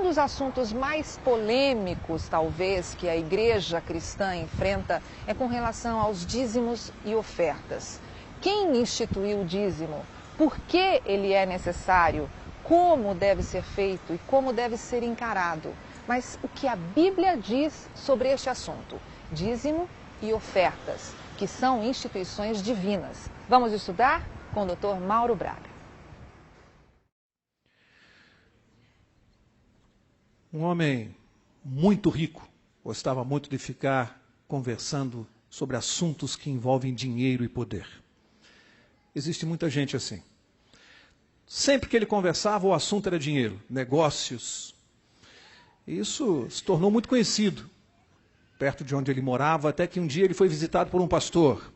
dos assuntos mais polêmicos, talvez, que a igreja cristã enfrenta é com relação aos dízimos e ofertas. Quem instituiu o dízimo? Por que ele é necessário? Como deve ser feito e como deve ser encarado? Mas o que a Bíblia diz sobre este assunto? Dízimo e ofertas, que são instituições divinas. Vamos estudar com o Dr. Mauro Braga. Um homem muito rico gostava muito de ficar conversando sobre assuntos que envolvem dinheiro e poder. Existe muita gente assim. Sempre que ele conversava, o assunto era dinheiro, negócios. Isso se tornou muito conhecido, perto de onde ele morava, até que um dia ele foi visitado por um pastor.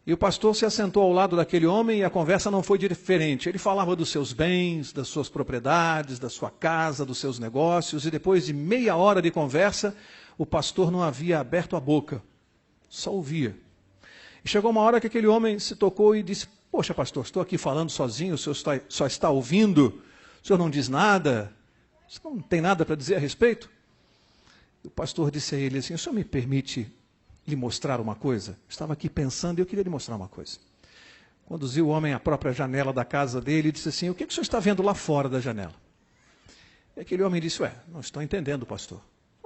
E o pastor se assentou ao lado daquele homem e a conversa não foi diferente. Ele falava dos seus bens, das suas propriedades, da sua casa, dos seus negócios, e depois de meia hora de conversa, o pastor não havia aberto a boca, só ouvia. E chegou uma hora que aquele homem se tocou e disse: "Poxa, pastor, estou aqui falando sozinho, o senhor só está ouvindo, o senhor não diz nada, o senhor não tem nada para dizer a respeito?" E o pastor disse a ele assim: "O senhor me permite lhe mostrar uma coisa?" Estava aqui pensando e eu queria lhe mostrar uma coisa. Conduziu o homem à própria janela da casa dele e disse assim: "O que o senhor está vendo lá fora da janela?" E aquele homem disse: "Não estou entendendo, pastor."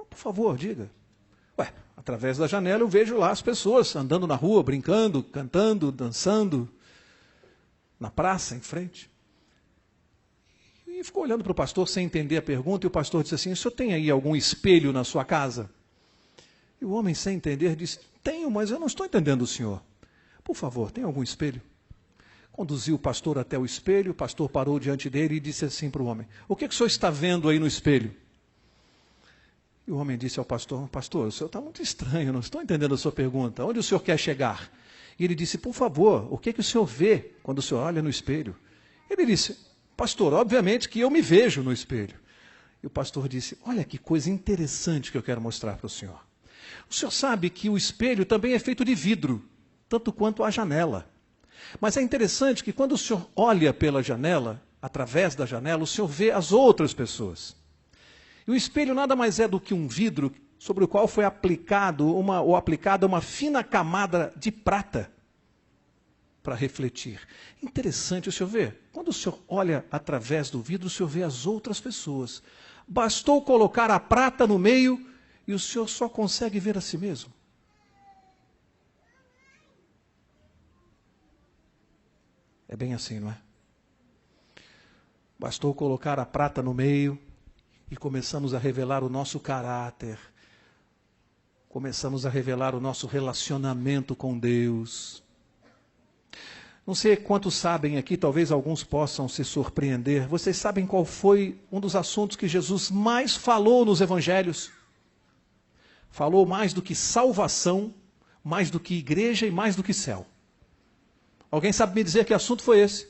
"Por favor, diga." Através da janela eu vejo lá as pessoas andando na rua, brincando, cantando, dançando, na praça, em frente." E ficou olhando para o pastor sem entender a pergunta, e o pastor disse assim: "O senhor tem aí algum espelho na sua casa?" E o homem, sem entender, disse: "Tenho, mas eu não estou entendendo o senhor. Por favor, tem algum espelho?" Conduziu o pastor até o espelho, o pastor parou diante dele e disse assim para o homem: "O que o senhor está vendo aí no espelho?" E o homem disse ao pastor: "Pastor, o senhor está muito estranho, não estou entendendo a sua pergunta. Onde o senhor quer chegar?" E ele disse: "Por favor, o que o senhor vê quando o senhor olha no espelho?" Ele disse: "Pastor, obviamente que eu me vejo no espelho." E o pastor disse: "Olha que coisa interessante que eu quero mostrar para o senhor. O senhor sabe que o espelho também é feito de vidro, tanto quanto a janela. Mas é interessante que quando o senhor olha pela janela, através da janela, o senhor vê as outras pessoas. E o espelho nada mais é do que um vidro sobre o qual foi aplicada uma fina camada de prata para refletir. Interessante o senhor ver. Quando o senhor olha através do vidro, o senhor vê as outras pessoas. Bastou colocar a prata no meio e o senhor só consegue ver a si mesmo." É bem assim, não é? Bastou colocar a prata no meio e começamos a revelar o nosso caráter, começamos a revelar o nosso relacionamento com Deus. Não sei quantos sabem aqui, talvez alguns possam se surpreender. Vocês sabem qual foi um dos assuntos que Jesus mais falou nos evangelhos? Falou mais do que salvação, mais do que igreja e mais do que céu. Alguém sabe me dizer que assunto foi esse?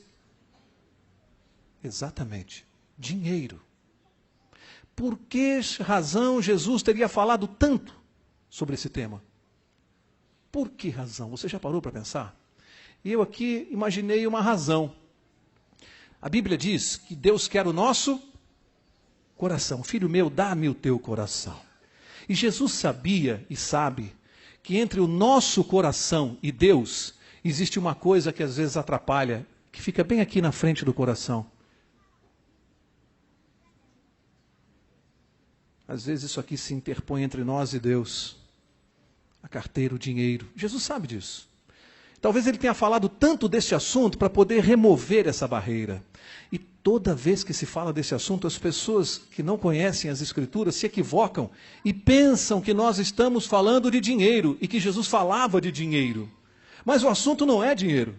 Exatamente, dinheiro. Por que razão Jesus teria falado tanto sobre esse tema? Por que razão? Você já parou para pensar? E eu aqui imaginei uma razão. A Bíblia diz que Deus quer o nosso coração. "Filho meu, dá-me o teu coração." E Jesus sabia e sabe que entre o nosso coração e Deus existe uma coisa que às vezes atrapalha, que fica bem aqui na frente do coração. Às vezes isso aqui se interpõe entre nós e Deus. A carteira, o dinheiro. Jesus sabe disso. Talvez ele tenha falado tanto desse assunto para poder remover essa barreira. E toda vez que se fala desse assunto, as pessoas que não conhecem as Escrituras se equivocam e pensam que nós estamos falando de dinheiro e que Jesus falava de dinheiro. Mas o assunto não é dinheiro.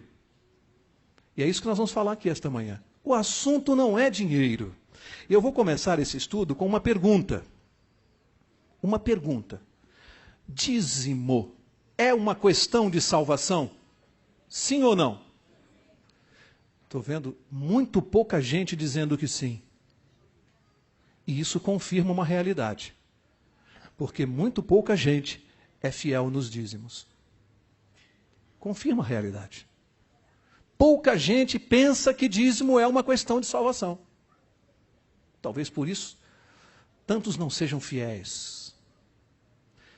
E é isso que nós vamos falar aqui esta manhã. O assunto não é dinheiro. E eu vou começar esse estudo com uma pergunta. Uma pergunta. Dízimo é uma questão de salvação? Sim ou não? Estou vendo muito pouca gente dizendo que sim. E isso confirma uma realidade. Porque muito pouca gente é fiel nos dízimos. Confirma a realidade. Pouca gente pensa que dízimo é uma questão de salvação. Talvez por isso tantos não sejam fiéis.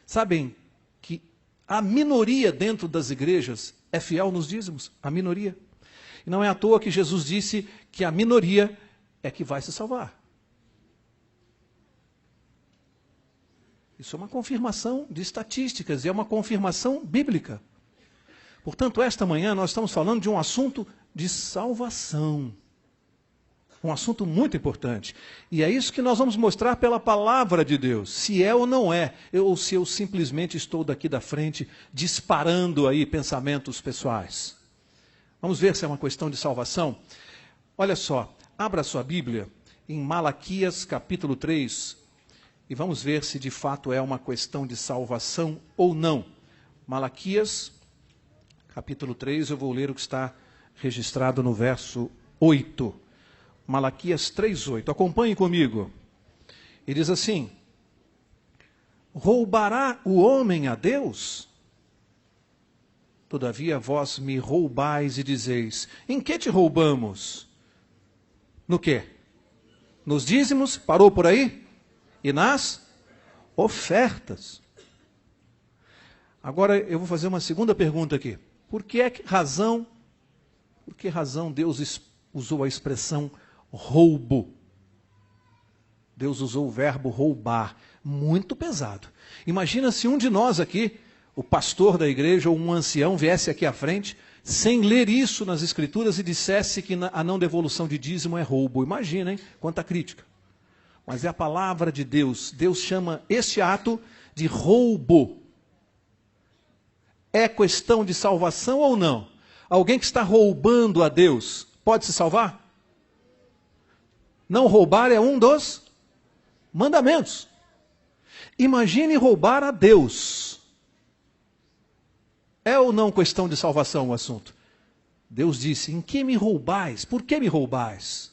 Sabem que a minoria dentro das igrejas é fiel nos dízimos? A minoria. E não é à toa que Jesus disse que a minoria é que vai se salvar. Isso é uma confirmação de estatísticas e é uma confirmação bíblica. Portanto, esta manhã nós estamos falando de um assunto de salvação. Um assunto muito importante. E é isso que nós vamos mostrar pela palavra de Deus. Se é ou não é. Ou se eu simplesmente estou daqui da frente disparando aí pensamentos pessoais. Vamos ver se é uma questão de salvação. Olha só, abra sua Bíblia em Malaquias capítulo 3. E vamos ver se de fato é uma questão de salvação ou não. Malaquias capítulo 3, eu vou ler o que está registrado no verso 8. Malaquias 3:8. Acompanhe comigo. E diz assim: roubará o homem a Deus? Todavia vós me roubais e dizeis: em que te roubamos? No quê? Nos dízimos? Parou por aí? E nas ofertas. Agora eu vou fazer uma segunda pergunta aqui. Por que razão Deus usou a expressão roubo? Deus usou o verbo roubar, muito pesado. Imagina se um de nós aqui, o pastor da igreja ou um ancião, viesse aqui à frente, sem ler isso nas escrituras e dissesse que a não devolução de dízimo é roubo. Imagina, hein? Quanta crítica. Mas é a palavra de Deus. Deus chama este ato de roubo. É questão de salvação ou não? Alguém que está roubando a Deus pode se salvar? Não roubar é um dos mandamentos. Imagine roubar a Deus. É ou não questão de salvação o assunto? Deus disse: em que me roubais? Por que me roubais?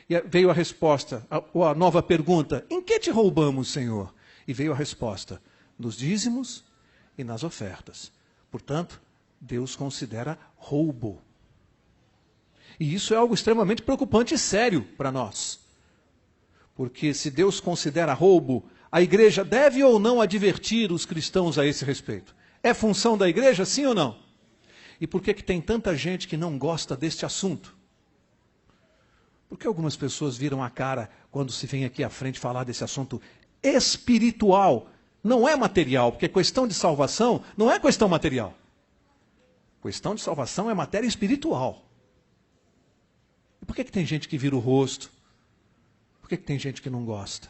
E veio a resposta, ou a nova pergunta: em que te roubamos, Senhor? E veio a resposta: nos dízimos e nas ofertas. Portanto, Deus considera roubo. E isso é algo extremamente preocupante e sério para nós. Porque se Deus considera roubo, a igreja deve ou não advertir os cristãos a esse respeito? É função da igreja, sim ou não? E por que tem tanta gente que não gosta deste assunto? Porque algumas pessoas viram a cara quando se vem aqui à frente falar desse assunto espiritual. Não é material, porque questão de salvação não é questão material. Questão de salvação é matéria espiritual. E por que tem gente que vira o rosto? Por que tem gente que não gosta?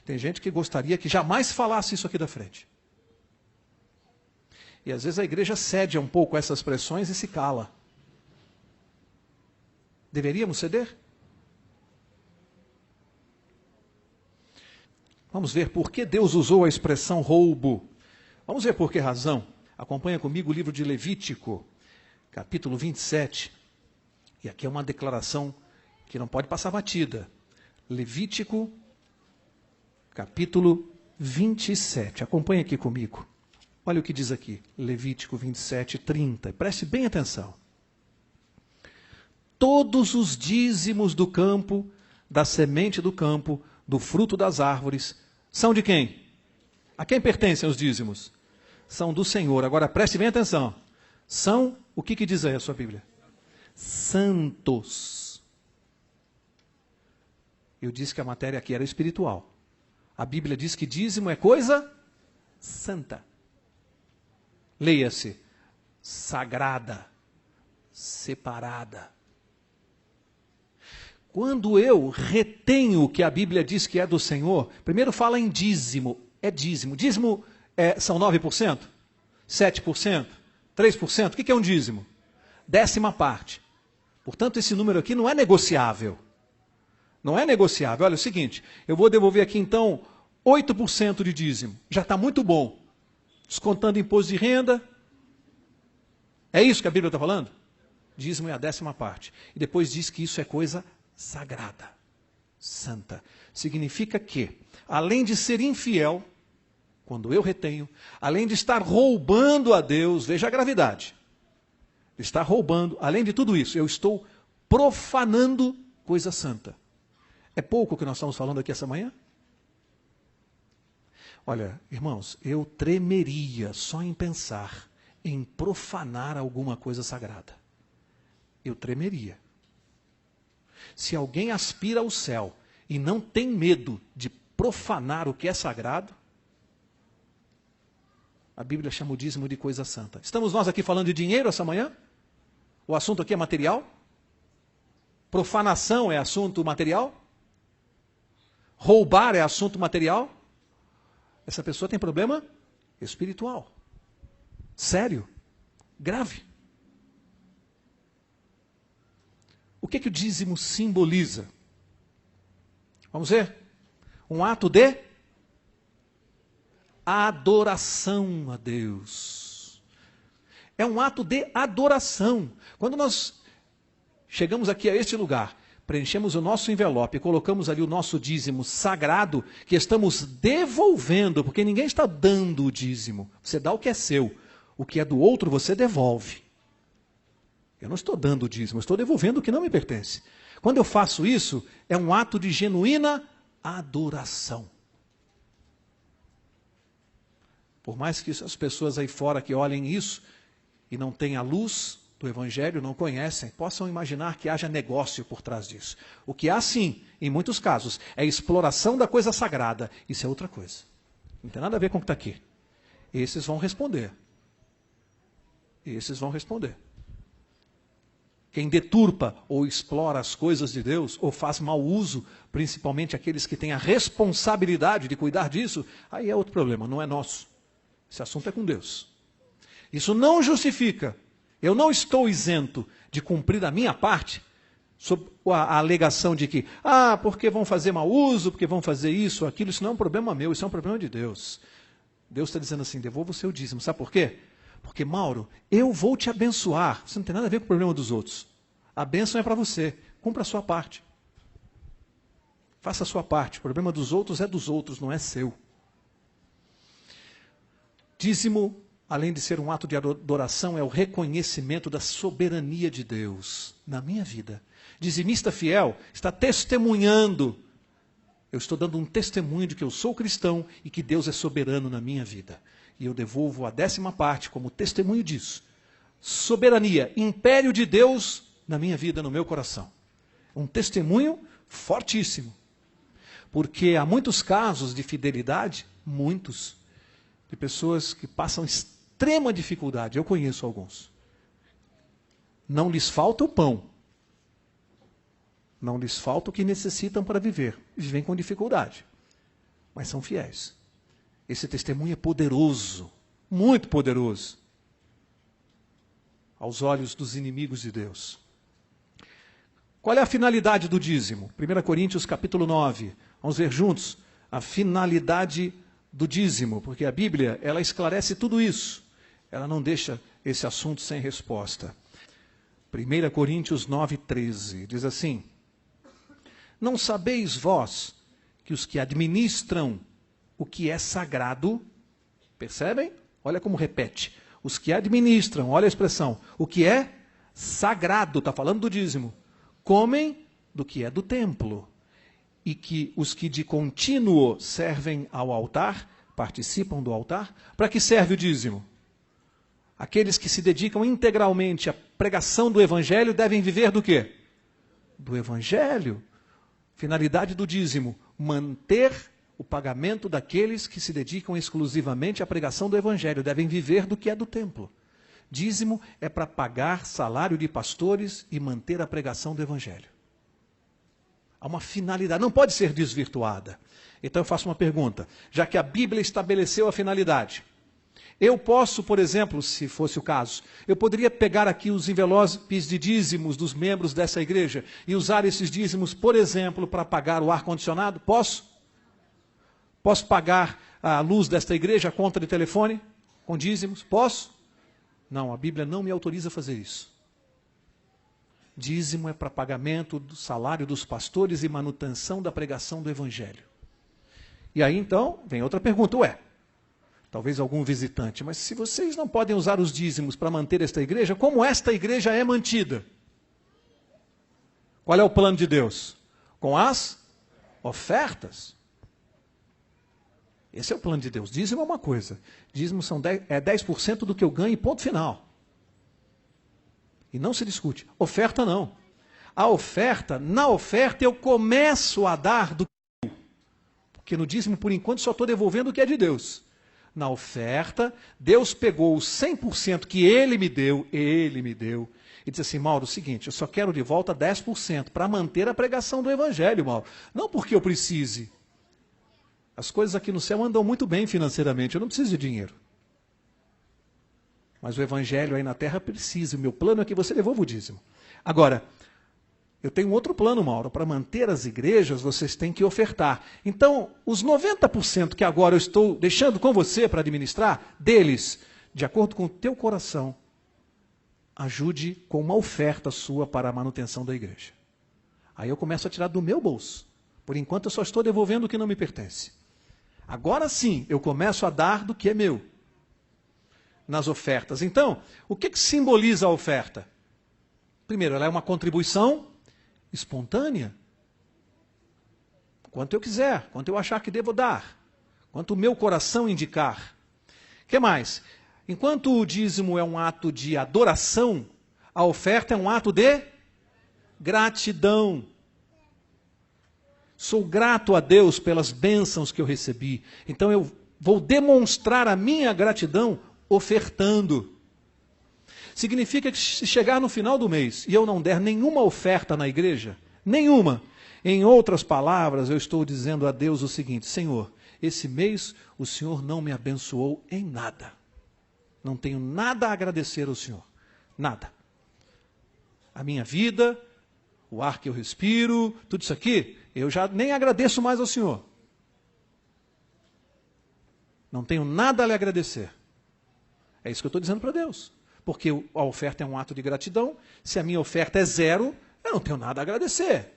Tem gente que gostaria que jamais falasse isso aqui da frente. E às vezes a igreja cede um pouco a essas pressões e se cala. Deveríamos ceder? Vamos ver por que Deus usou a expressão roubo. Vamos ver por que razão. Acompanha comigo o livro de Levítico, capítulo 27. E aqui é uma declaração que não pode passar batida. Levítico, capítulo 27. Acompanha aqui comigo. Olha o que diz aqui. Levítico 27, 30. Preste bem atenção. Todos os dízimos do campo, da semente do campo, do fruto das árvores, são de quem? A quem pertencem os dízimos? São do Senhor. Agora preste bem atenção. São, o que diz aí a sua Bíblia? Santos. Eu disse que a matéria aqui era espiritual. A Bíblia diz que dízimo é coisa santa. Leia-se, sagrada, separada. Quando eu retenho o que a Bíblia diz que é do Senhor, primeiro fala em dízimo. É dízimo. Dízimo são 9%? 7%? 3%? O que é um dízimo? 10ª parte. Portanto, esse número aqui não é negociável. Não é negociável. Olha, é o seguinte, eu vou devolver aqui então 8% de dízimo. Já está muito bom. Descontando imposto de renda. É isso que a Bíblia está falando? Dízimo é a 10ª parte. E depois diz que isso é coisa sagrada, santa. Significa que, além de ser infiel, quando eu retenho, além de estar roubando a Deus, veja a gravidade, estar roubando, além de tudo isso, eu estou profanando coisa santa. É pouco o que nós estamos falando aqui essa manhã? Olha, irmãos, eu tremeria só em pensar em profanar alguma coisa sagrada. Eu tremeria. Se alguém aspira ao céu e não tem medo de profanar o que é sagrado, a Bíblia chama o dízimo de coisa santa. Estamos nós aqui falando de dinheiro essa manhã? O assunto aqui é material? Profanação é assunto material? Roubar é assunto material? Essa pessoa tem problema espiritual. Sério. Grave. O que o dízimo simboliza? Vamos ver? Um ato de adoração a Deus. É um ato de adoração. Quando nós chegamos aqui a este lugar, preenchemos o nosso envelope e colocamos ali o nosso dízimo sagrado, que estamos devolvendo, porque ninguém está dando o dízimo. Você dá o que é seu. O que é do outro, você devolve. Eu não estou dando o dízimo, eu estou devolvendo o que não me pertence. Quando eu faço isso, é um ato de genuína adoração. Por mais que as pessoas aí fora que olhem isso e não tenham a luz do Evangelho, não conhecem, possam imaginar que haja negócio por trás disso. O que há, sim, em muitos casos, é exploração da coisa sagrada. Isso é outra coisa. Não tem nada a ver com o que está aqui. Esses vão responder. Esses vão responder. Quem deturpa ou explora as coisas de Deus, ou faz mau uso, principalmente aqueles que têm a responsabilidade de cuidar disso, aí é outro problema, não é nosso. Esse assunto é com Deus. Isso não justifica. Eu não estou isento de cumprir a minha parte, sob a alegação de que, porque vão fazer mau uso, porque vão fazer isso, aquilo, isso não é um problema meu, isso é um problema de Deus. Deus está dizendo assim, devolva o seu dízimo. Sabe por quê? Porque, Mauro, eu vou te abençoar. Isso não tem nada a ver com o problema dos outros. A bênção é para você. Cumpra a sua parte. Faça a sua parte. O problema dos outros é dos outros, não é seu. Dízimo, além de ser um ato de adoração, é o reconhecimento da soberania de Deus na minha vida. Dizimista fiel está testemunhando. Eu estou dando um testemunho de que eu sou cristão e que Deus é soberano na minha vida. E eu devolvo a 10ª parte como testemunho disso. Soberania, império de Deus na minha vida, no meu coração. Um testemunho fortíssimo. Porque há muitos casos de fidelidade, muitos, de pessoas que passam extrema dificuldade. Eu conheço alguns. Não lhes falta o pão. Não lhes falta o que necessitam para viver. Vivem com dificuldade. Mas são fiéis. Esse testemunho é poderoso, muito poderoso, aos olhos dos inimigos de Deus. Qual é a finalidade do dízimo? 1 Coríntios capítulo 9. Vamos ver juntos a finalidade do dízimo, porque a Bíblia, ela esclarece tudo isso. Ela não deixa esse assunto sem resposta. 1 Coríntios 9, 13, diz assim: não sabeis vós que os que administram o que é sagrado, percebem? Olha como repete. Os que administram, olha a expressão, o que é sagrado, está falando do dízimo, comem do que é do templo. E que os que de contínuo servem ao altar, participam do altar, para que serve o dízimo? Aqueles que se dedicam integralmente à pregação do Evangelho devem viver do quê? Do Evangelho. Finalidade do dízimo, manter o pagamento daqueles que se dedicam exclusivamente à pregação do Evangelho, devem viver do que é do templo. Dízimo é para pagar salário de pastores e manter a pregação do Evangelho. Há uma finalidade, não pode ser desvirtuada. Então eu faço uma pergunta, já que a Bíblia estabeleceu a finalidade, eu posso, por exemplo, se fosse o caso, eu poderia pegar aqui os envelopes de dízimos dos membros dessa igreja e usar esses dízimos, por exemplo, para pagar o ar-condicionado? Posso? Posso pagar a luz desta igreja, a conta de telefone, com dízimos? Posso? Não, a Bíblia não me autoriza a fazer isso. Dízimo é para pagamento do salário dos pastores e manutenção da pregação do Evangelho. E aí então, vem outra pergunta, talvez algum visitante, mas se vocês não podem usar os dízimos para manter esta igreja, como esta igreja é mantida? Qual é o plano de Deus? Com as Ofertas. Esse é o plano de Deus. Dízimo é uma coisa. Dízimo é 10% do que eu ganho, ponto final. E não se discute. Oferta não. Na oferta eu começo a dar do que eu. Porque no dízimo, por enquanto, só estou devolvendo o que é de Deus. Na oferta, Deus pegou os 100% que Ele me deu, e disse assim: Mauro, é o seguinte, eu só quero de volta 10% para manter a pregação do Evangelho, Mauro. Não porque eu precise. As coisas aqui no céu andam muito bem financeiramente, eu não preciso de dinheiro. Mas o Evangelho aí na terra precisa, o meu plano é que você devolva o dízimo. Agora, eu tenho um outro plano, Mauro, para manter as igrejas vocês têm que ofertar. Então, os 90% que agora eu estou deixando com você para administrar, deles, de acordo com o teu coração, ajude com uma oferta sua para a manutenção da igreja. Aí eu começo a tirar do meu bolso. Por enquanto eu só estou devolvendo o que não me pertence. Agora sim, eu começo a dar do que é meu. Nas ofertas. Então, o que simboliza a oferta? Primeiro, ela é uma contribuição espontânea. Quanto eu quiser, quanto eu achar que devo dar, quanto o meu coração indicar. O que mais? Enquanto o dízimo é um ato de adoração, a oferta é um ato de gratidão. Sou grato a Deus pelas bênçãos que eu recebi. Então eu vou demonstrar a minha gratidão ofertando. Significa que se chegar no final do mês e eu não der nenhuma oferta na igreja, nenhuma, em outras palavras, eu estou dizendo a Deus o seguinte: Senhor, esse mês o Senhor não me abençoou em nada. Não tenho nada a agradecer ao Senhor. Nada. A minha vida, o ar que eu respiro, tudo isso aqui, eu já nem agradeço mais ao Senhor. Não tenho nada a lhe agradecer. É isso que eu estou dizendo para Deus. Porque a oferta é um ato de gratidão. Se a minha oferta é zero, eu não tenho nada a agradecer.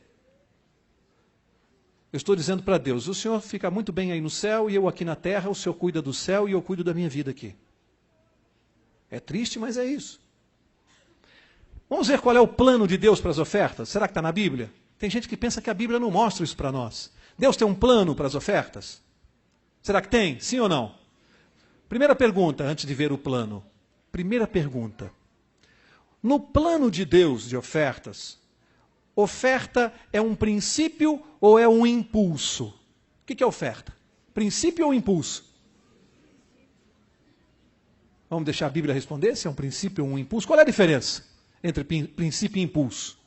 Eu estou dizendo para Deus: o Senhor fica muito bem aí no céu e eu aqui na terra, o Senhor cuida do céu e eu cuido da minha vida aqui. É triste, mas é isso. Vamos ver qual é o plano de Deus para as ofertas? Será que está na Bíblia? Tem gente que pensa que a Bíblia não mostra isso para nós. Deus tem um plano para as ofertas? Será que tem? Sim ou não? Primeira pergunta, antes de ver o plano. Primeira pergunta. No plano de Deus de ofertas, oferta é um princípio ou é um impulso? O que é oferta? Princípio ou impulso? Vamos deixar a Bíblia responder se é um princípio ou um impulso. Qual é a diferença entre princípio e impulso?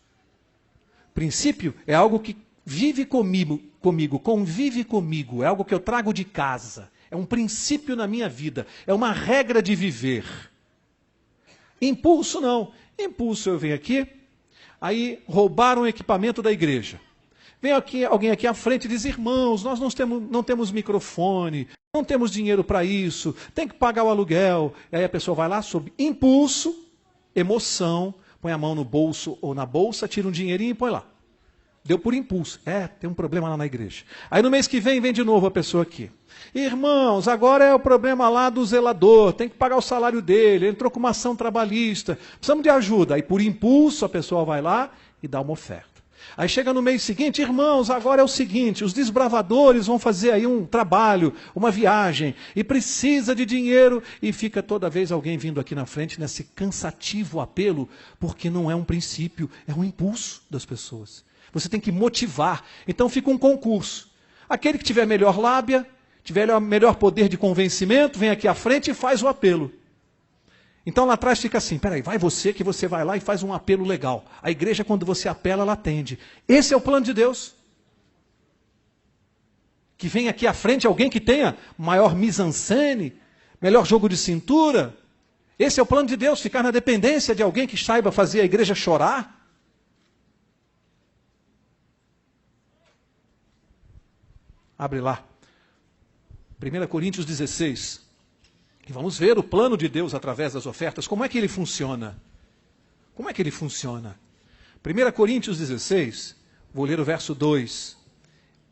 Princípio é algo que vive comigo, convive comigo, é algo que eu trago de casa. É um princípio na minha vida, é uma regra de viver. Impulso não. Impulso eu venho aqui, aí roubaram o equipamento da igreja. Vem aqui, alguém aqui à frente e diz: irmãos, nós não temos microfone, não temos dinheiro para isso, tem que pagar o aluguel. E aí a pessoa vai lá sob impulso, emoção, põe a mão no bolso ou na bolsa, tira um dinheirinho e põe lá. Deu por impulso. Tem um problema lá na igreja. Aí no mês que vem de novo a pessoa aqui. Irmãos, agora é o problema lá do zelador, tem que pagar o salário dele, ele entrou com uma ação trabalhista, precisamos de ajuda. Aí por impulso a pessoa vai lá e dá uma oferta. Aí chega no mês seguinte: irmãos, agora é o seguinte, os desbravadores vão fazer aí um trabalho, uma viagem, e precisa de dinheiro, e fica toda vez alguém vindo aqui na frente nesse cansativo apelo, porque não é um princípio, é um impulso das pessoas. Você tem que motivar. Então fica um concurso. Aquele que tiver melhor lábia, tiver melhor poder de convencimento, vem aqui à frente e faz o apelo. Então lá atrás fica assim: peraí, vai você, que você vai lá e faz um apelo legal. A igreja, quando você apela, ela atende. Esse é o plano de Deus. Que vem aqui à frente alguém que tenha maior mise-en-scène, melhor jogo de cintura. Esse é o plano de Deus, ficar na dependência de alguém que saiba fazer a igreja chorar. Abre lá. 1 Coríntios 16. E vamos ver o plano de Deus através das ofertas. Como é que ele funciona? Como é que ele funciona? 1 Coríntios 16, vou ler o verso 2.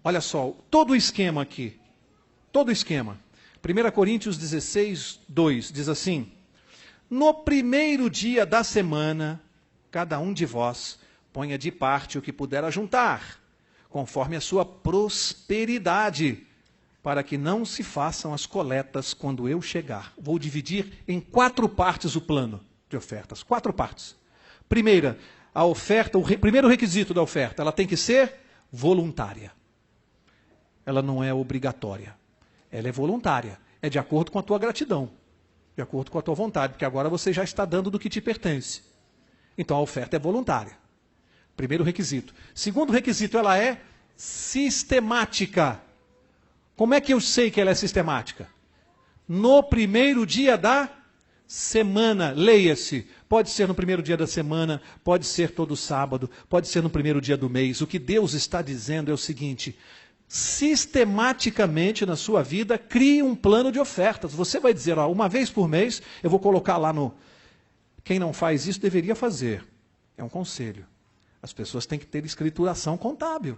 Olha só, todo o esquema aqui. Todo o esquema. 1 Coríntios 16, 2 diz assim: no primeiro dia da semana, cada um de vós ponha de parte o que puder ajuntar, conforme a sua prosperidade, para que não se façam as coletas quando eu chegar. Vou dividir em 4 partes o plano de ofertas. 4 partes. Primeira, a oferta, primeiro requisito da oferta, ela tem que ser voluntária. Ela não é obrigatória. Ela é voluntária. É de acordo com a tua gratidão. De acordo com a tua vontade, porque agora você já está dando do que te pertence. Então a oferta é voluntária. Primeiro requisito. Segundo requisito, ela é sistemática. Como é que eu sei que ela é sistemática? No primeiro dia da semana, leia-se. Pode ser no primeiro dia da semana, pode ser todo sábado, pode ser no primeiro dia do mês. O que Deus está dizendo é o seguinte: sistematicamente na sua vida, crie um plano de ofertas. Você vai dizer, ó, uma vez por mês, eu vou colocar lá no... Quem não faz isso deveria fazer. É um conselho. As pessoas têm que ter escrituração contábil.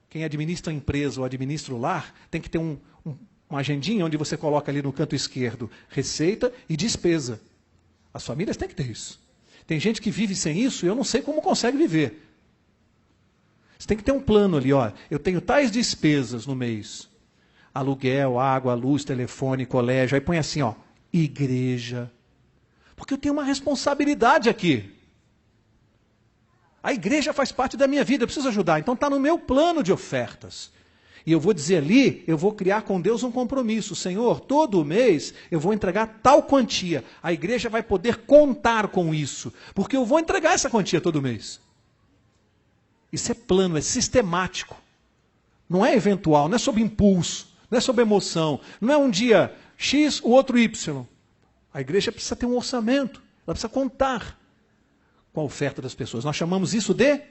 Quem administra a empresa ou administra o lar, tem que ter uma agendinha onde você coloca ali no canto esquerdo receita e despesa. As famílias têm que ter isso. Tem gente que vive sem isso e eu não sei como consegue viver. Você tem que ter um plano ali, ó. Eu tenho tais despesas no mês. Aluguel, água, luz, telefone, colégio. Aí põe assim, ó, igreja. Porque eu tenho uma responsabilidade aqui. A igreja faz parte da minha vida, eu preciso ajudar. Então está no meu plano de ofertas. E eu vou dizer ali, eu vou criar com Deus um compromisso. Senhor, todo mês eu vou entregar tal quantia. A igreja vai poder contar com isso. Porque eu vou entregar essa quantia todo mês. Isso é plano, é sistemático. Não é eventual, não é sob impulso, não é sob emoção. Não é um dia X, o outro Y. A igreja precisa ter um orçamento. Ela precisa contar com a oferta das pessoas. Nós chamamos isso de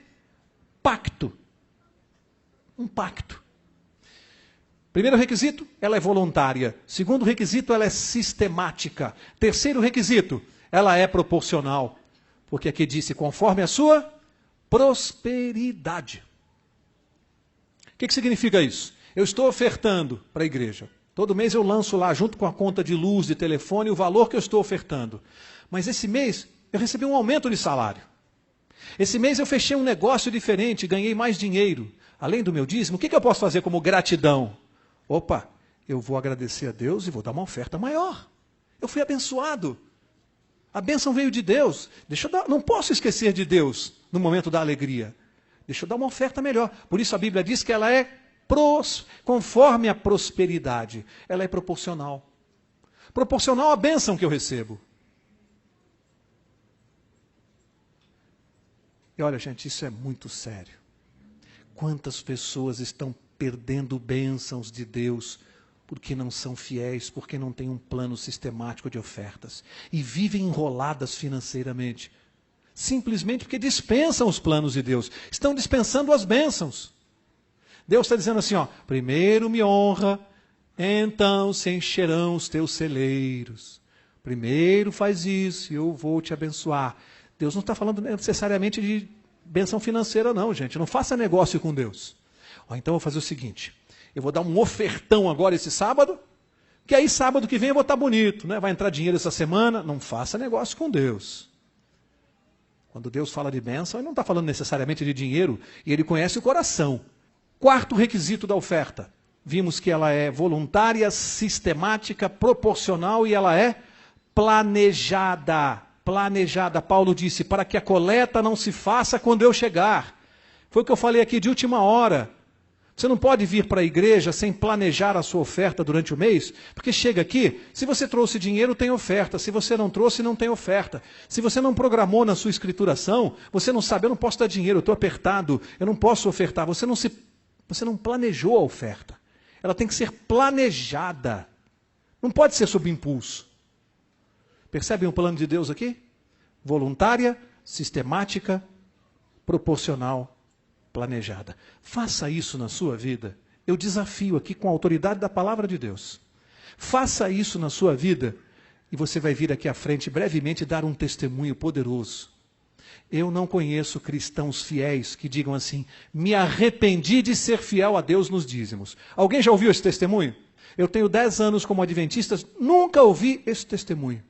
pacto. Um pacto. Primeiro requisito, ela é voluntária. Segundo requisito, ela é sistemática. Terceiro requisito, ela é proporcional. Porque aqui disse, conforme a sua prosperidade. O que significa isso? Eu estou ofertando para a igreja. Todo mês eu lanço lá, junto com a conta de luz, de telefone, o valor que eu estou ofertando. Mas esse mês eu recebi um aumento de salário. Esse mês eu fechei um negócio diferente, ganhei mais dinheiro. Além do meu dízimo, o que eu posso fazer como gratidão? Opa, eu vou agradecer a Deus e vou dar uma oferta maior. Eu fui abençoado. A bênção veio de Deus. Não posso esquecer de Deus no momento da alegria. Deixa eu dar uma oferta melhor. Por isso a Bíblia diz que ela é conforme a prosperidade. Ela é proporcional. Proporcional à bênção que eu recebo. E olha, gente, isso é muito sério. Quantas pessoas estão perdendo bênçãos de Deus porque não são fiéis, porque não têm um plano sistemático de ofertas e vivem enroladas financeiramente, simplesmente porque dispensam os planos de Deus, estão dispensando as bênçãos. Deus está dizendo assim, ó, primeiro me honra, então se encherão os teus celeiros. Primeiro faz isso e eu vou te abençoar. Deus não está falando necessariamente de bênção financeira não, gente. Não faça negócio com Deus. Então eu vou fazer o seguinte, eu vou dar um ofertão agora esse sábado, que aí sábado que vem eu vou estar bonito, né? Vai entrar dinheiro essa semana. Não faça negócio com Deus. Quando Deus fala de bênção, Ele não está falando necessariamente de dinheiro, e Ele conhece o coração. Quarto requisito da oferta. Vimos que ela é voluntária, sistemática, proporcional e ela é planejada. Planejada, Paulo disse, para que a coleta não se faça quando eu chegar. Foi o que eu falei aqui de última hora. Você não pode vir para a igreja sem planejar a sua oferta durante o mês, porque chega aqui, se você trouxe dinheiro, tem oferta. Se você não trouxe, não tem oferta. Se você não programou na sua escrituração, você não sabe, eu não posso dar dinheiro, eu estou apertado, eu não posso ofertar. Você não planejou a oferta. Ela tem que ser planejada. Não pode ser sob impulso. Percebem o plano de Deus aqui? Voluntária, sistemática, proporcional, planejada. Faça isso na sua vida. Eu desafio aqui com a autoridade da palavra de Deus. Faça isso na sua vida e você vai vir aqui à frente brevemente dar um testemunho poderoso. Eu não conheço cristãos fiéis que digam assim, me arrependi de ser fiel a Deus nos dízimos. Alguém já ouviu esse testemunho? Eu tenho 10 anos como adventista, nunca ouvi esse testemunho.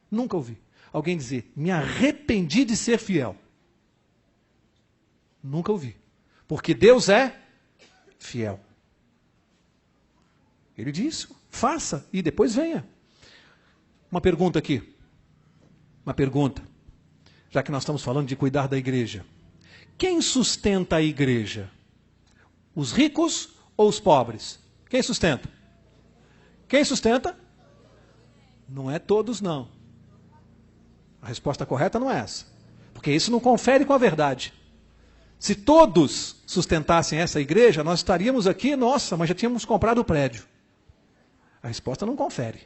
Nunca ouvi alguém dizer, me arrependi de ser fiel. Nunca ouvi. Porque Deus é fiel. Ele disse, faça e depois venha. Uma pergunta aqui. Uma pergunta. Já que nós estamos falando de cuidar da igreja. Quem sustenta a igreja? Os ricos ou os pobres? Quem sustenta? Quem sustenta? Não é todos, não. A resposta correta não é essa. Porque isso não confere com a verdade. Se todos sustentassem essa igreja, nós estaríamos aqui, nossa, mas já tínhamos comprado o prédio. A resposta não confere.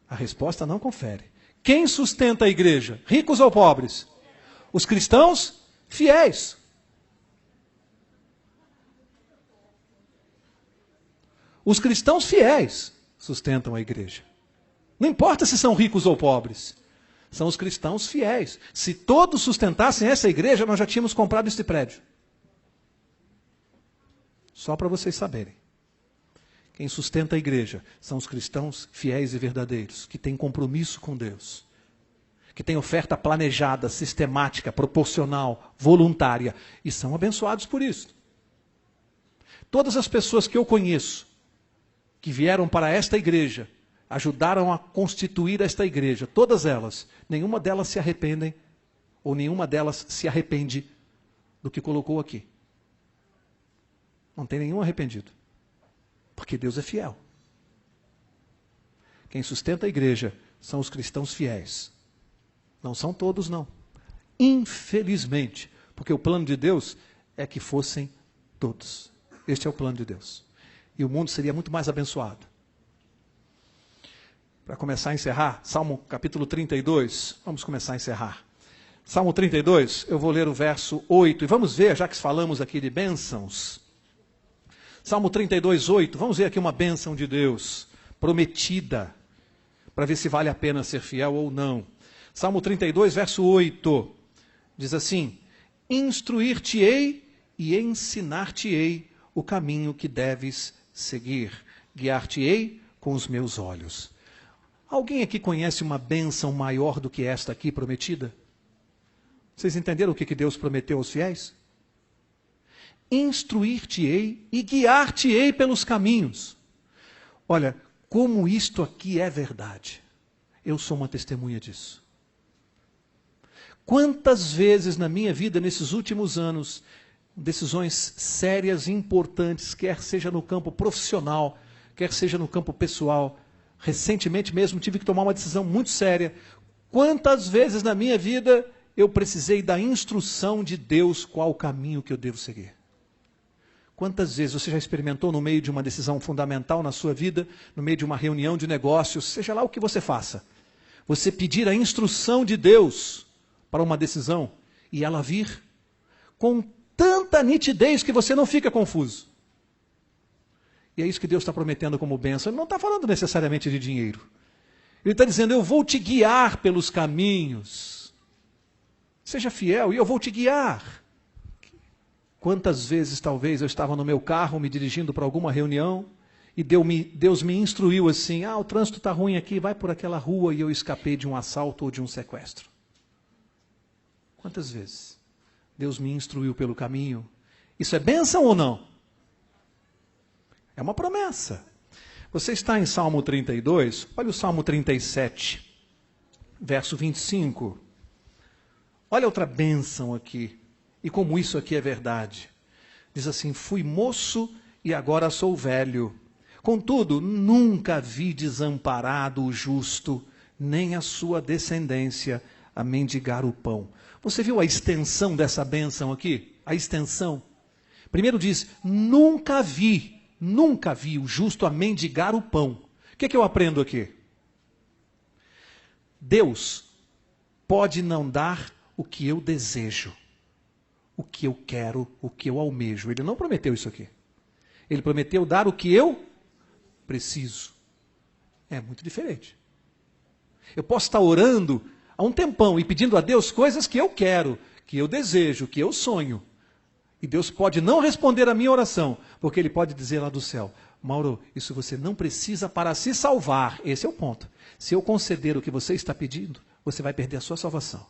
A resposta não confere. Quem sustenta a igreja? Ricos ou pobres? Os cristãos fiéis. Os cristãos fiéis sustentam a igreja. Não importa se são ricos ou pobres. São os cristãos fiéis. Se todos sustentassem essa igreja, nós já tínhamos comprado esse prédio. Só para vocês saberem. Quem sustenta a igreja são os cristãos fiéis e verdadeiros, que têm compromisso com Deus, que têm oferta planejada, sistemática, proporcional, voluntária, e são abençoados por isso. Todas as pessoas que eu conheço, que vieram para esta igreja, ajudaram a constituir esta igreja, todas elas, nenhuma delas se arrependem, ou nenhuma delas se arrepende do que colocou aqui. Não tem nenhum arrependido. Porque Deus é fiel. Quem sustenta a igreja são os cristãos fiéis. Não são todos, não. Infelizmente, porque o plano de Deus é que fossem todos. Este é o plano de Deus. E o mundo seria muito mais abençoado. Para começar a encerrar, Salmo capítulo 32, vamos começar a encerrar. Salmo 32, eu vou ler o verso 8, e vamos ver, já que falamos aqui de bênçãos, Salmo 32, 8, vamos ver aqui uma bênção de Deus, prometida, para ver se vale a pena ser fiel ou não. Salmo 32, verso 8, diz assim, instruir-te-ei e ensinar-te-ei o caminho que deves seguir, guiar-te-ei com os meus olhos. Alguém aqui conhece uma bênção maior do que esta aqui prometida? Vocês entenderam o que Deus prometeu aos fiéis? Instruir-te-ei e guiar-te-ei pelos caminhos. Olha, como isto aqui é verdade. Eu sou uma testemunha disso. Quantas vezes na minha vida, nesses últimos anos, decisões sérias e importantes, quer seja no campo profissional, quer seja no campo pessoal, recentemente mesmo tive que tomar uma decisão muito séria. Quantas vezes na minha vida eu precisei da instrução de Deus qual o caminho que eu devo seguir? Quantas vezes você já experimentou no meio de uma decisão fundamental na sua vida, no meio de uma reunião de negócios, seja lá o que você faça, você pedir a instrução de Deus para uma decisão e ela vir com tanta nitidez que você não fica confuso? E é isso que Deus está prometendo como bênção. Ele não está falando necessariamente de dinheiro. Ele está dizendo, eu vou te guiar pelos caminhos. Seja fiel e eu vou te guiar. Quantas vezes talvez eu estava no meu carro me dirigindo para alguma reunião e Deus me instruiu assim, o trânsito está ruim aqui, vai por aquela rua, e eu escapei de um assalto ou de um sequestro. Quantas vezes Deus me instruiu pelo caminho? Isso é bênção ou não? É uma promessa. Você está em Salmo 32, olha o Salmo 37, verso 25. Olha outra bênção aqui. E como isso aqui é verdade. Diz assim, fui moço e agora sou velho. Contudo, nunca vi desamparado o justo, nem a sua descendência a mendigar o pão. Você viu a extensão dessa bênção aqui? A extensão. Primeiro diz, nunca vi o justo a mendigar o pão. O que eu aprendo aqui? Deus pode não dar o que eu desejo, o que eu quero, o que eu almejo. Ele não prometeu isso aqui. Ele prometeu dar o que eu preciso. É muito diferente. Eu posso estar orando há um tempão e pedindo a Deus coisas que eu quero, que eu desejo, que eu sonho. E Deus pode não responder a minha oração, porque Ele pode dizer lá do céu, Mauro, isso você não precisa para se salvar. Esse é o ponto. Se eu conceder o que você está pedindo, você vai perder a sua salvação.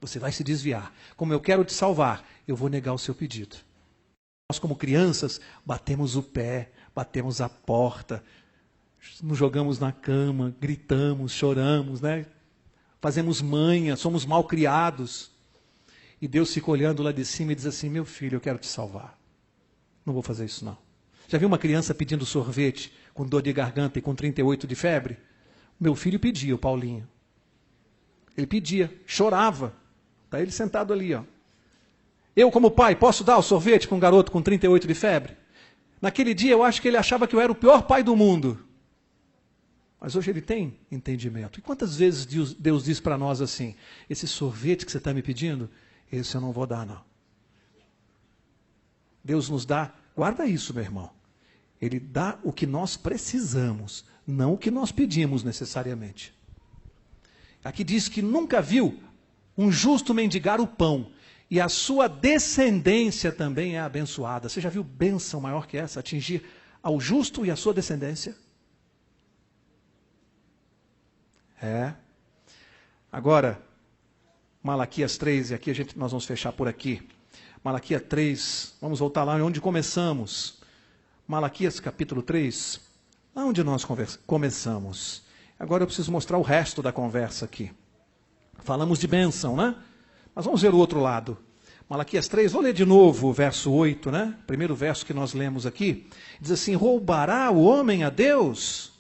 Você vai se desviar. Como eu quero te salvar, eu vou negar o seu pedido. Nós, como crianças, batemos o pé, batemos a porta, nos jogamos na cama, gritamos, choramos, né? Fazemos manha, somos mal criados. E Deus fica olhando lá de cima e diz assim: meu filho, eu quero te salvar. Não vou fazer isso não. Já viu uma criança pedindo sorvete com dor de garganta e com 38 de febre? Meu filho pedia, o Paulinho. Ele pedia, chorava. Está ele sentado ali, ó. Eu, como pai, posso dar o sorvete com um garoto com 38 de febre? Naquele dia eu acho que ele achava que eu era o pior pai do mundo. Mas hoje ele tem entendimento. E quantas vezes Deus diz para nós assim: esse sorvete que você está me pedindo, esse eu não vou dar, não. Deus nos dá, guarda isso, meu irmão. Ele dá o que nós precisamos, não o que nós pedimos necessariamente. Aqui diz que nunca viu um justo mendigar o pão, e a sua descendência também é abençoada. Você já viu bênção maior que essa, atingir ao justo e a sua descendência? É. Agora, Malaquias 3, e aqui nós vamos fechar por aqui. Malaquias 3, vamos voltar lá onde começamos. Malaquias capítulo 3, lá onde nós começamos. Agora eu preciso mostrar o resto da conversa aqui. Falamos de bênção, né? Mas vamos ver o outro lado. Malaquias 3, vou ler de novo o verso 8, né? Primeiro verso que nós lemos aqui. Diz assim: roubará o homem a Deus?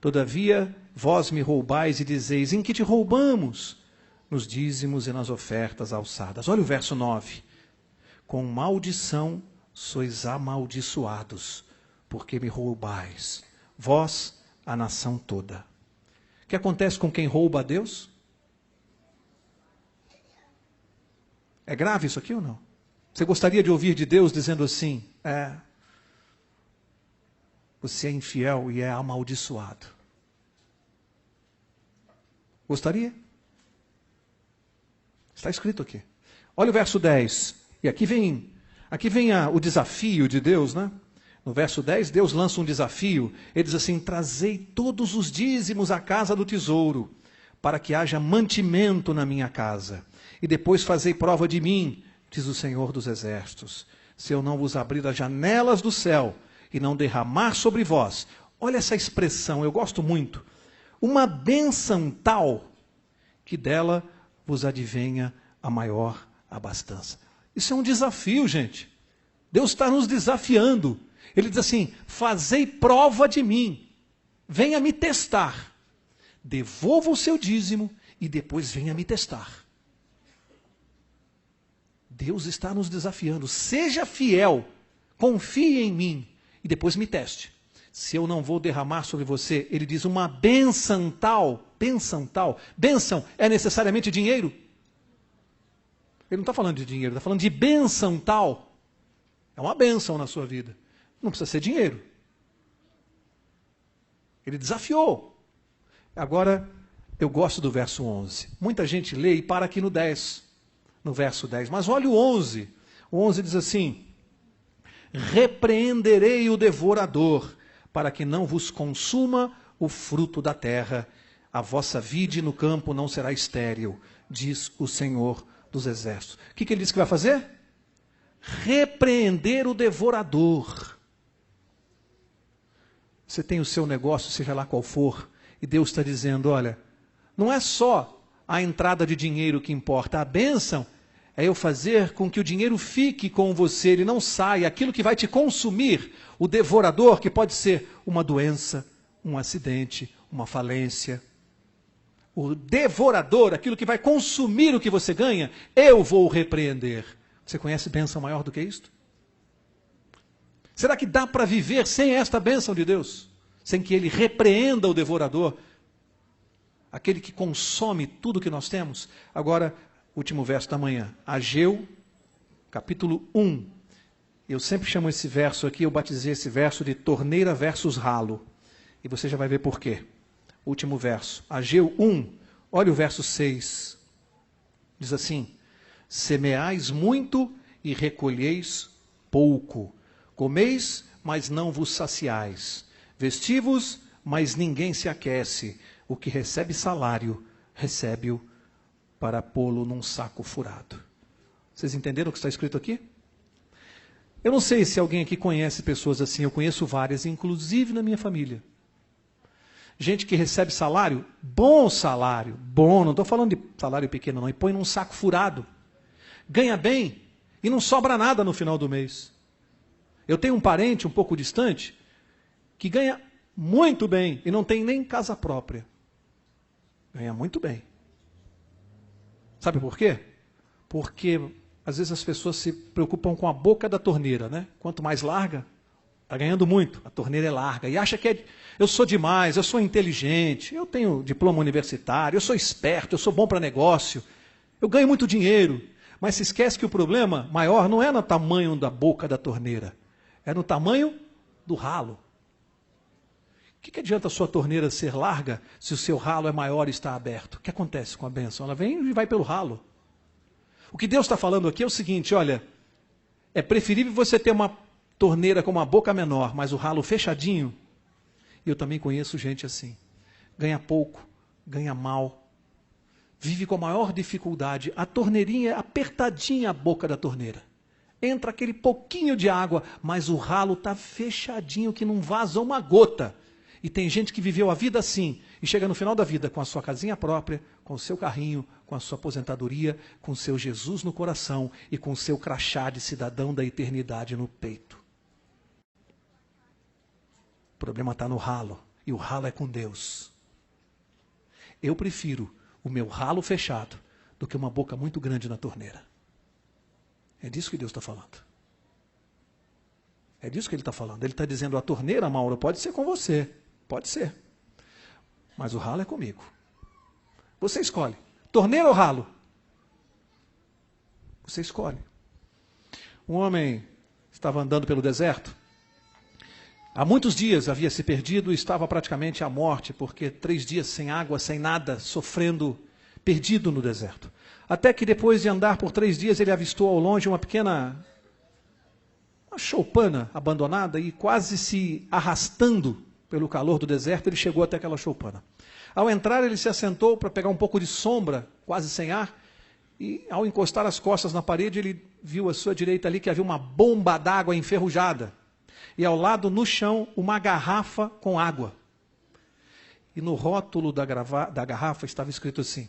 Todavia, vós me roubais e dizeis: em que te roubamos? Nos dízimos e nas ofertas alçadas. Olha o verso 9. Com maldição sois amaldiçoados, porque me roubais, vós, a nação toda. O que acontece com quem rouba a Deus? É grave isso aqui ou não? Você gostaria de ouvir de Deus dizendo assim: você é infiel e é amaldiçoado? Gostaria? Está escrito aqui. Olha o verso 10. E aqui vem o desafio de Deus, né? No verso 10, Deus lança um desafio. Ele diz assim: trazei todos os dízimos à casa do tesouro, para que haja mantimento na minha casa. E depois fazei prova de mim, diz o Senhor dos Exércitos, se eu não vos abrir as janelas do céu e não derramar sobre vós. Olha essa expressão, eu gosto muito. Uma bênção tal que dela vos advenha a maior abastança. Isso é um desafio, gente. Deus está nos desafiando. Ele diz assim: fazei prova de mim, venha me testar. Devolva o seu dízimo e depois venha me testar. Deus está nos desafiando. Seja fiel, confie em mim e depois me teste. Se eu não vou derramar sobre você, ele diz, uma bênção tal. Bênção é necessariamente dinheiro? Ele não está falando de dinheiro, está falando de bênção tal. É uma bênção na sua vida. Não precisa ser dinheiro. Ele desafiou. Agora, eu gosto do verso 11. Muita gente lê e para aqui no 10. No verso 10. Mas olha o 11. O 11 diz assim: repreenderei o devorador, para que não vos consuma o fruto da terra. A vossa vide no campo não será estéril, diz o Senhor dos Exércitos. O que ele disse que vai fazer? Repreender o devorador. Você tem o seu negócio, seja lá qual for, e Deus está dizendo, olha, não é só a entrada de dinheiro que importa, a bênção é eu fazer com que o dinheiro fique com você, ele não saia, aquilo que vai te consumir, o devorador, que pode ser uma doença, um acidente, uma falência. O devorador, aquilo que vai consumir o que você ganha, eu vou repreender. Você conhece bênção maior do que isto? Será que dá para viver sem esta bênção de Deus? Sem que ele repreenda o devorador? Aquele que consome tudo que nós temos? Agora, último verso da manhã. Ageu, capítulo 1. Eu sempre chamo esse verso aqui, eu batizei esse verso de torneira versus ralo. E você já vai ver por quê. Último verso. Ageu 1, olha o verso 6. Diz assim: semeais muito e recolheis pouco. Comeis, mas não vos saciais. Vesti-vos, mas ninguém se aquece. O que recebe salário, recebe-o para pô-lo num saco furado. Vocês entenderam o que está escrito aqui? Eu não sei se alguém aqui conhece pessoas assim, eu conheço várias, inclusive na minha família. Gente que recebe salário, bom, não estou falando de salário pequeno não, e põe num saco furado. Ganha bem e não sobra nada no final do mês. Eu tenho um parente um pouco distante que ganha muito bem e não tem nem casa própria. Ganha muito bem. Sabe por quê? Porque às vezes as pessoas se preocupam com a boca da torneira, né? Quanto mais larga, está ganhando muito, a torneira é larga. E acha que eu sou demais, eu sou inteligente, eu tenho diploma universitário, eu sou esperto, eu sou bom para negócio, eu ganho muito dinheiro. Mas se esquece que o problema maior não é no tamanho da boca da torneira, é no tamanho do ralo. O que adianta a sua torneira ser larga se o seu ralo é maior e está aberto? O que acontece com a bênção? Ela vem e vai pelo ralo. O que Deus está falando aqui é o seguinte, olha, é preferível você ter uma torneira com uma boca menor, mas o ralo fechadinho. E eu também conheço gente assim. Ganha pouco, ganha mal, vive com a maior dificuldade. A torneirinha é apertadinha a boca da torneira. Entra aquele pouquinho de água, mas o ralo está fechadinho que não vaza uma gota. E tem gente que viveu a vida assim, e chega no final da vida com a sua casinha própria, com o seu carrinho, com a sua aposentadoria, com o seu Jesus no coração e com o seu crachá de cidadão da eternidade no peito. O problema está no ralo, e o ralo é com Deus. Eu prefiro o meu ralo fechado do que uma boca muito grande na torneira. É disso que Deus está falando. É disso que Ele está falando. Ele está dizendo, a torneira, Mauro, pode ser com você. Pode ser. Mas o ralo é comigo. Você escolhe. Torneira ou ralo? Você escolhe. Um homem estava andando pelo deserto. Há muitos dias havia se perdido e estava praticamente à morte, porque 3 dias sem água, sem nada, sofrendo, perdido no deserto. Até que depois de andar por 3 dias, ele avistou ao longe uma choupana abandonada e quase se arrastando pelo calor do deserto, ele chegou até aquela choupana. Ao entrar, ele se assentou para pegar um pouco de sombra, quase sem ar, e ao encostar as costas na parede, ele viu à sua direita ali que havia uma bomba d'água enferrujada. E ao lado, no chão, uma garrafa com água. E no rótulo da garrafa estava escrito assim: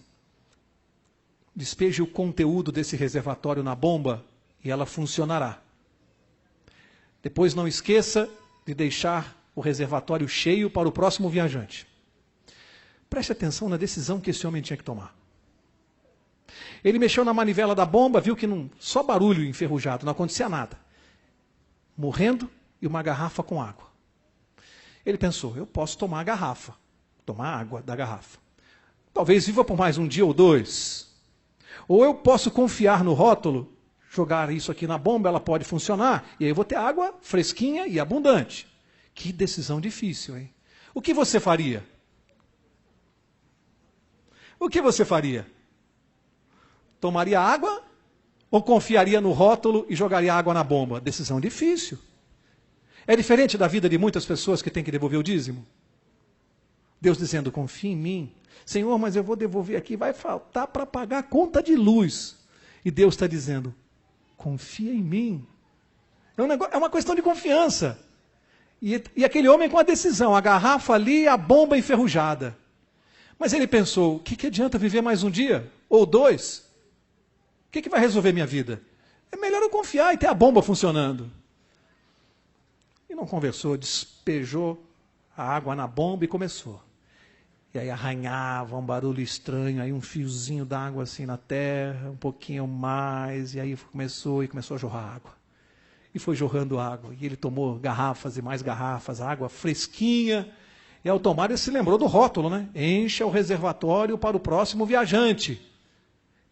despeje o conteúdo desse reservatório na bomba e ela funcionará. Depois não esqueça de deixar o reservatório cheio para o próximo viajante. Preste atenção na decisão que esse homem tinha que tomar. Ele mexeu na manivela da bomba, viu que só barulho enferrujado, não acontecia nada. Morrendo e uma garrafa com água. Ele pensou, eu posso tomar a garrafa, tomar água da garrafa. Talvez viva por mais um dia ou 2. Ou eu posso confiar no rótulo, jogar isso aqui na bomba, ela pode funcionar, e aí eu vou ter água fresquinha e abundante. Que decisão difícil, hein? O que você faria? O que você faria? Tomaria água ou confiaria no rótulo e jogaria água na bomba? Decisão difícil. É diferente da vida de muitas pessoas que têm que devolver o dízimo. Deus dizendo, confia em mim. Senhor, mas eu vou devolver aqui, vai faltar para pagar a conta de luz. E Deus está dizendo, confia em mim. É uma questão de confiança. E aquele homem com a decisão, a garrafa ali, a bomba enferrujada. Mas ele pensou, o que adianta viver mais um dia? Ou 2? O que vai resolver minha vida? É melhor eu confiar e ter a bomba funcionando. E não conversou, despejou a água na bomba e começou. E aí arranhava um barulho estranho, aí um fiozinho d'água assim na terra, um pouquinho mais, e aí começou a jorrar água. E foi jorrando água, e ele tomou garrafas e mais garrafas, água fresquinha, e ao tomar ele se lembrou do rótulo, né? Encha o reservatório para o próximo viajante.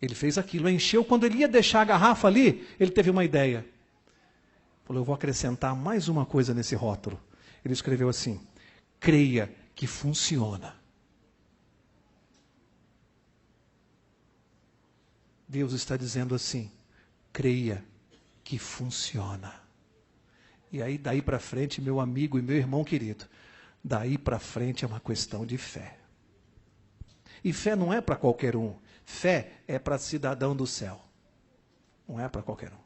Ele fez aquilo, encheu, quando ele ia deixar a garrafa ali, ele teve uma ideia. Falou, eu vou acrescentar mais uma coisa nesse rótulo. Ele escreveu assim, creia que funciona. Deus está dizendo assim, creia que funciona. E aí, daí para frente, meu amigo e meu irmão querido, daí para frente é uma questão de fé. E fé não é para qualquer um. Fé é para cidadão do céu, não é para qualquer um.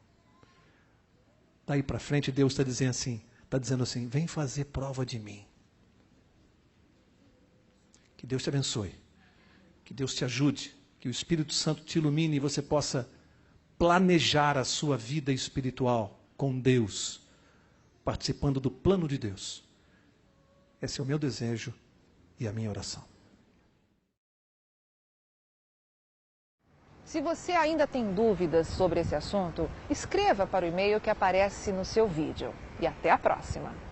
Daí para frente, Deus está dizendo assim, vem fazer prova de mim. Que Deus te abençoe, que Deus te ajude, que o Espírito Santo te ilumine e você possa planejar a sua vida espiritual com Deus, participando do plano de Deus. Esse é o meu desejo e a minha oração. Se você ainda tem dúvidas sobre esse assunto, escreva para o e-mail que aparece no seu vídeo. E até a próxima!